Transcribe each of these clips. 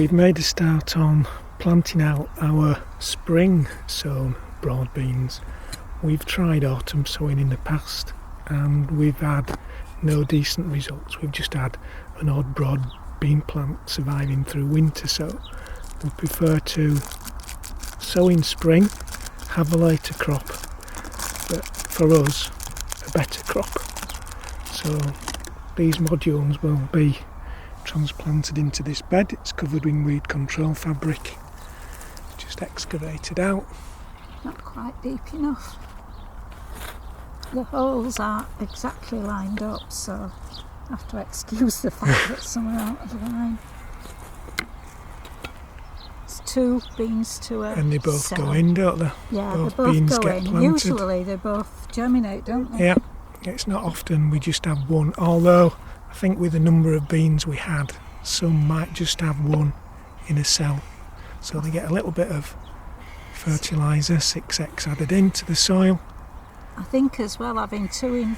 we've made a start on planting out our spring sown broad beans. We've tried autumn sowing in the past and we've had no decent results. We've just had an odd broad bean plant surviving through winter, so we prefer to sow in spring, have a later crop, but for us a better crop. So these modules will be transplanted into this bed. It's covered in weed control fabric, just excavated out. Not quite deep enough. The holes aren't exactly lined up, so I have to excuse the fact that some are out of line. It's 2 beans to a And they both cell. go in, don't they? Yeah, both they both beans go get in. planted. Usually they both germinate, don't they? Yeah, it's not often we just have one, although I think with the number of beans we had, some might just have one in a cell. So they get a little bit of fertiliser, 6x added into the soil. I think as well having 2 in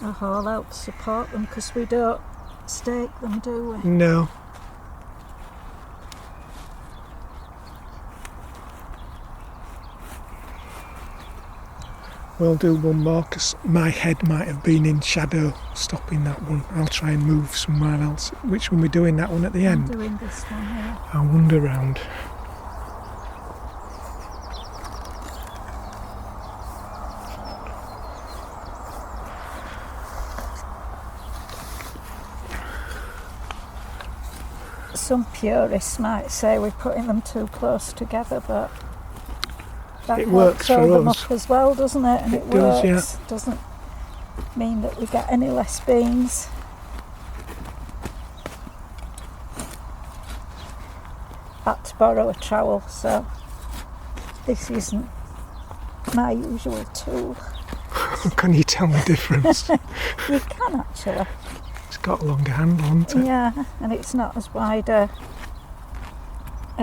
a hole helps support them, because we don't stake them, do we? No. We'll do one more because my head might have been in shadow stopping that one. I'll try and move somewhere else. Which one we're doing, that one at the end? I'm doing this one here. I'll wander round. Some purists might say we're putting them too close together, but that It works helps for hold them us. up as well, doesn't it? And It does, yeah. works. Doesn't mean that we get any less beans. Had to borrow a trowel, so this isn't my usual tool. Can you tell the difference? You can actually. It's got a longer handle, hasn't it? Yeah, and it's not as wide a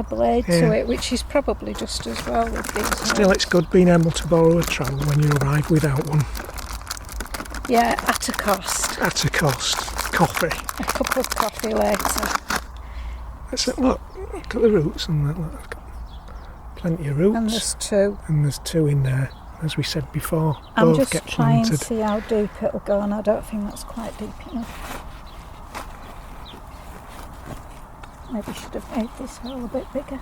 blade Yeah. to it, which is probably just as well with these. Still, it's good being able to borrow a trowel when you arrive without one. Yeah, at a cost. At a cost. Coffee. A cup of coffee later. Let's look at the roots and that. Look, I've got plenty of roots. And there's 2. And there's 2 in there, as we said before. I'm Both just get trying planted. to see how deep it'll go, and I don't think that's quite deep enough. Maybe should have made this hole a bit bigger.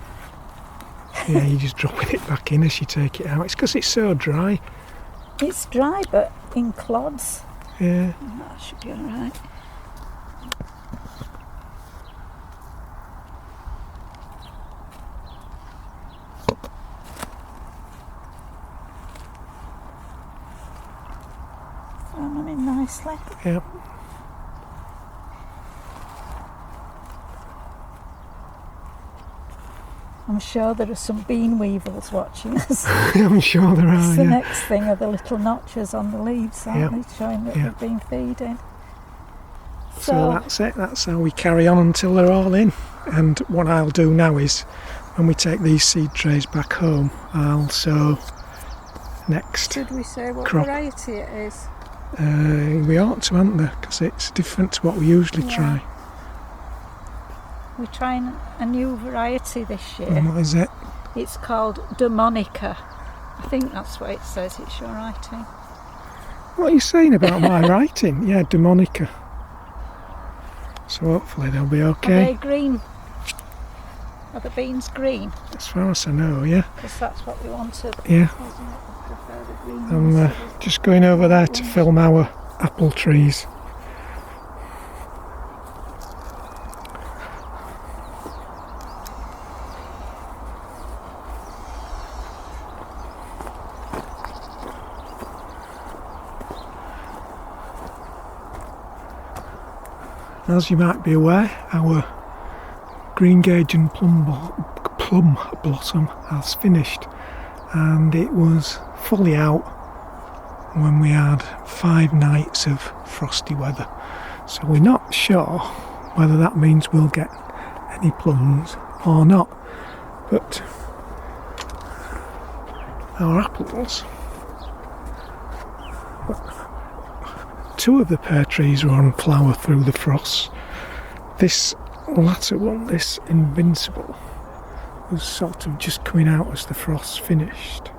Yeah, you're just dropping it back in as you take it out. It's because it's so dry. It's dry, but in clods. Yeah. That should be alright. Thrown them in nicely. Yeah. I'm sure there are some bean weevils watching us. I'm sure there are, The yeah. next thing are the little notches on the leaves, aren't Yeah. they, showing that Yeah. they've been feeding. So that's it. That's how we carry on until they're all in. And what I'll do now is, when we take these seed trays back home, I'll sow next. Did we say what crop. variety it is? We ought to, haven't we? Because it's different to what we usually Yeah. try. We're trying a new variety this year. And what is it? It's called Demonica. I think that's what it says, it's your writing. What are you saying about my writing? Yeah, Demonica. So hopefully they'll be Are they okay. green? Are the beans green? As far as I know, yeah. Because that's what we wanted. Yeah. Wasn't it? We prefer the green I'm ones. just going over there to film our apple trees. As you might be aware, our greengage and plum blossom has finished, and it was fully out when we had 5 nights of frosty weather. So we're not sure whether that means we'll get any plums or not. But our apples, 2 of the pear trees were on flower through the frost. This latter one, this Invincible, was sort of just coming out as the frost finished.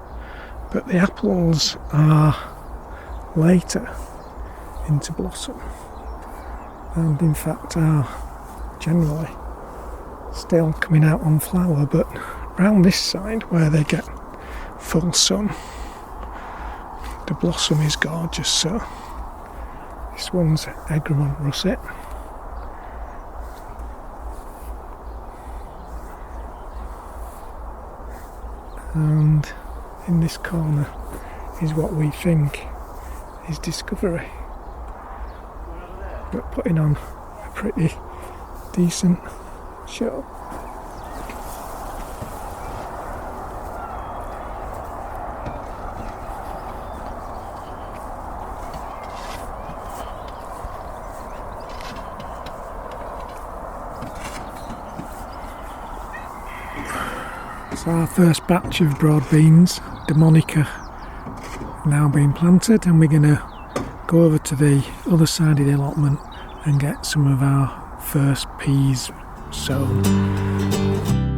But the apples are later into blossom, and in fact are generally still coming out on flower, but round this side where they get full sun, the blossom is gorgeous. So this one's Egremont Russet, and in this corner is what we think is Discovery, but putting on a pretty decent show. So our first batch of broad beans, Demonica, now being planted, and we're going to go over to the other side of the allotment and get some of our first peas sown.